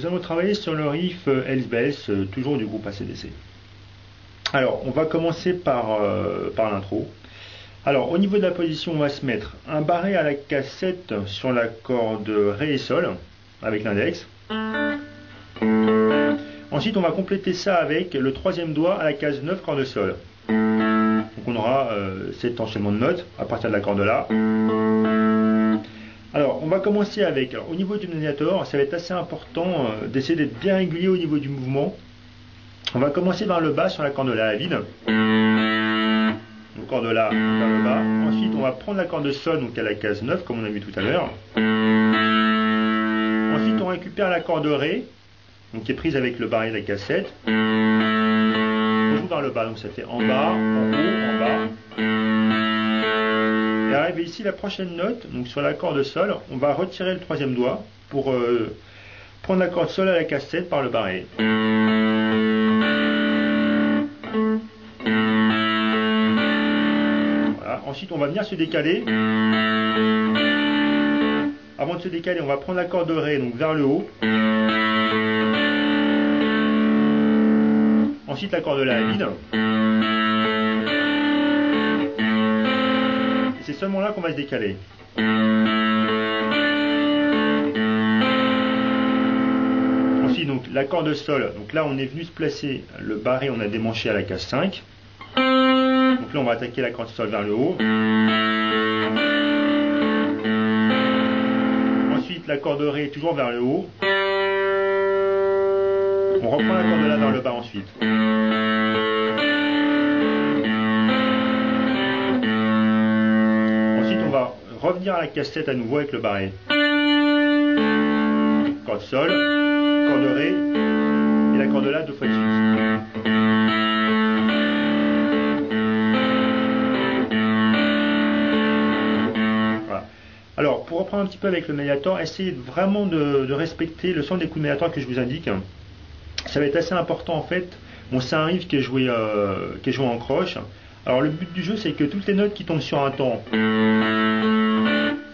nous allons travailler sur le riff Else Bells, toujours du groupe AC/DC. Alors, on va commencer par l'intro. Alors, au niveau de la position, on va se mettre un barré à la case 7 sur la corde Ré et Sol, avec l'index. Ensuite, on va compléter ça avec le troisième doigt à la case 9, corde Sol. Donc on aura cet enchaînement de notes à partir de la corde là. Alors, on va commencer avec, au niveau du médiator, ça va être assez important d'essayer d'être bien régulier au niveau du mouvement. On va commencer vers le bas sur la corde La à vide. Donc corde La vers le bas. Ensuite, on va prendre la corde Sol, donc à la case 9, comme on a vu tout à l'heure. Ensuite, on récupère la corde Ré, donc qui est prise avec le barré de la case 7. On joue vers le bas, donc ça fait en bas, en haut, en bas. Et arrivé ici, la prochaine note, donc sur la corde Sol, on va retirer le troisième doigt pour prendre la corde Sol à la case 7 par le barré. Voilà. Ensuite, on va venir se décaler. Avant de se décaler, on va prendre la corde Ré, donc vers le haut. Ensuite, la corde La à vide. C'est seulement là qu'on va se décaler. Ensuite, donc, la corde Sol. Donc là, on est venu se placer le barré, on a démanché à la case 5. Donc là, on va attaquer la corde Sol vers le haut. Ensuite, la corde Ré toujours vers le haut. On reprend la corde La vers le bas ensuite. Ensuite, on va revenir à la case 7 à nouveau avec le barré. Corde Sol, corde Ré et la corde La deux fois de suite. Voilà. Alors, pour reprendre un petit peu avec le médiator, essayez vraiment de respecter le son des coups de médiator que je vous indique. Ça va être assez important en fait. Bon, c'est un riff qui est joué en croche. Alors le but du jeu, c'est que toutes les notes qui tombent sur un temps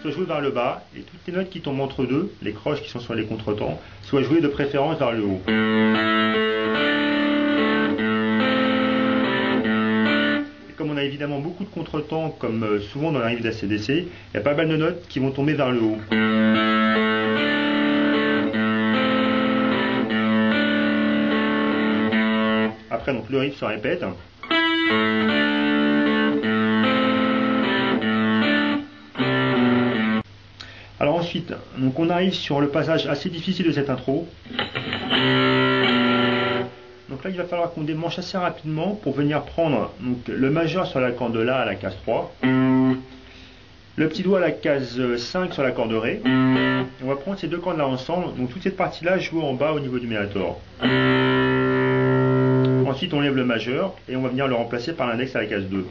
soient jouées vers le bas, et toutes les notes qui tombent entre deux, les croches qui sont sur les contretemps, soient jouées de préférence vers le haut. Et comme on a évidemment beaucoup de contretemps, comme souvent dans la riff d'AC/DC, il y a pas mal de notes qui vont tomber vers le haut. Après, donc, le riff se répète. Alors ensuite, donc, on arrive sur le passage assez difficile de cette intro. Donc là, il va falloir qu'on démanche assez rapidement pour venir prendre donc, le majeur sur la corde La à la case 3. Le petit doigt à la case 5 sur la corde Ré. On va prendre ces deux cordes là ensemble. Donc toute cette partie-là joue en bas au niveau du médiator. Ensuite, on lève le majeur et on va venir le remplacer par l'index à la case 2.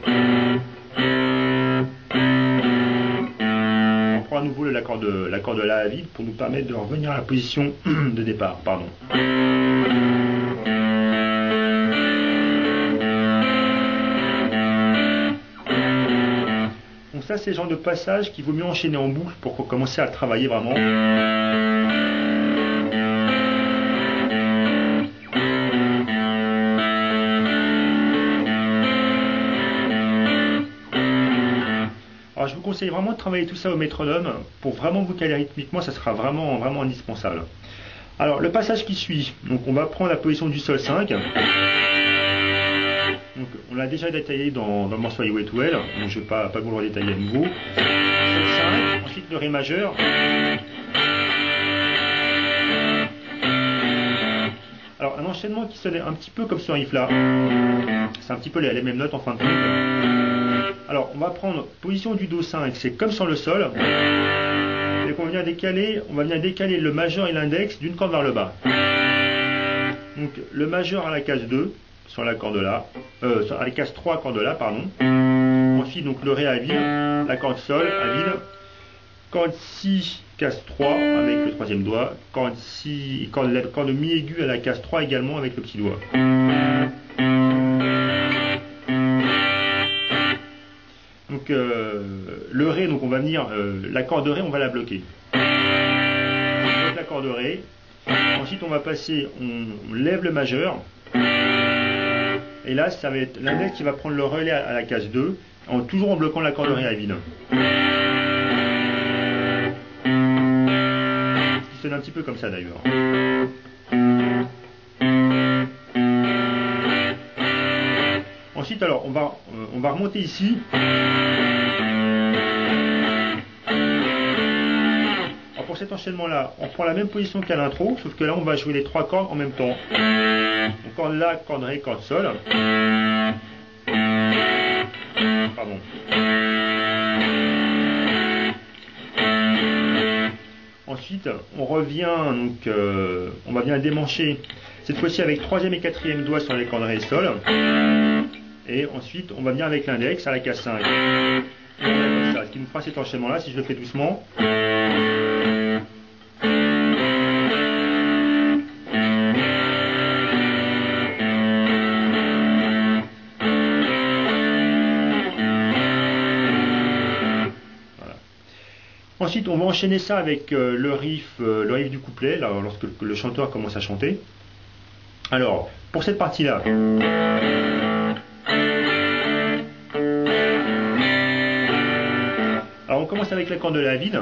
On prend à nouveau la corde La à vide pour nous permettre de revenir à la position de départ. Pardon. Donc ça, c'est le genre de passage qu'il vaut mieux enchaîner en boucle pour commencer à travailler vraiment. Alors je vous conseille vraiment de travailler tout ça au métronome pour vraiment vous caler rythmiquement, ça sera vraiment indispensable. Alors le passage qui suit, donc on va prendre la position du Sol 5. Donc on l'a déjà détaillé dans le morceau I Way to Hell, donc je ne vais pas vous le redétailler à nouveau. Sol 5, ensuite le Ré majeur. Alors un enchaînement qui sonne un petit peu comme ce riff là. C'est un petit peu les mêmes notes en fin de compte. Alors, on va prendre position du Do 5, c'est comme sur le Sol. Et qu'on vient décaler, on va venir décaler le majeur et l'index d'une corde vers le bas. Donc, le majeur à la case 2, sur la corde là, à la case 3, corde là, pardon. Ensuite, donc, le Ré à vide, la corde Sol à vide, corde Si, case 3 avec le troisième doigt, corde Mi aiguë à la case 3 également avec le petit doigt. Donc le Ré, donc on va venir, la corde Ré, on va la bloquer. On bloque la corde Ré, Ensuite, on va passer, on lève le majeur. Et là, ça va être l'index qui va prendre le relais à la case 2, toujours en bloquant la corde ré à vide. Qui sonne un petit peu comme ça d'ailleurs. Ensuite, alors, on va remonter ici. Alors, pour cet enchaînement-là, on prend la même position qu'à l'intro, sauf que là, on va jouer les 3 cordes en même temps. Donc, corde La, corde Ré, corde Sol. Pardon. Ensuite, on revient, donc, on va bien démancher, cette fois-ci avec 3e et 4e doigt sur les cordes Ré et Sol. Et ensuite, on va venir avec l'index à la case 5. Et on va comme ça, ce qui nous fera cet enchaînement-là, si je le fais doucement. Voilà. Ensuite, on va enchaîner ça avec le riff du couplet, là, lorsque le chanteur commence à chanter. Alors, pour cette partie-là, alors on commence avec la corde de La à vide.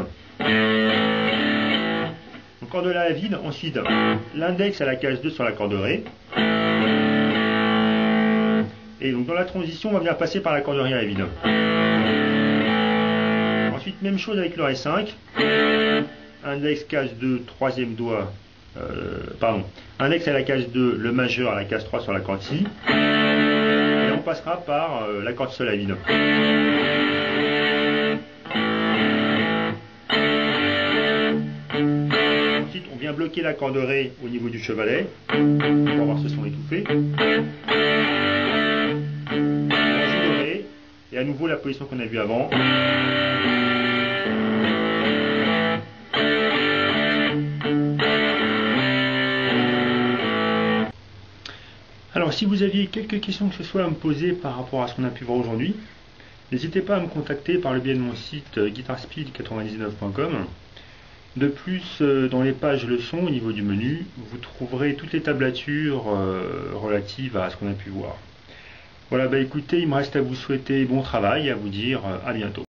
Donc corde de La à vide, ensuite l'index à la case 2 sur la corde Ré. Et donc dans la transition, on va venir passer par la corde Ré à vide. Ensuite, même chose avec le Ré5. Index case 2, 3e doigt. Index à la case 2, le majeur à la case 3 sur la corde Si. Et on passera par la corde Sol à vide. Ensuite, on vient bloquer la corde Ré au niveau du chevalet. On va voir ce son étouffé. On joue le Ré. Et à nouveau la position qu'on a vue avant. Alors, si vous aviez quelques questions que ce soit à me poser par rapport à ce qu'on a pu voir aujourd'hui, n'hésitez pas à me contacter par le biais de mon site guitarspeed99.com. De plus, dans les pages leçons, au niveau du menu, vous trouverez toutes les tablatures relatives à ce qu'on a pu voir. Voilà, bah écoutez, il me reste à vous souhaiter bon travail et à vous dire à bientôt.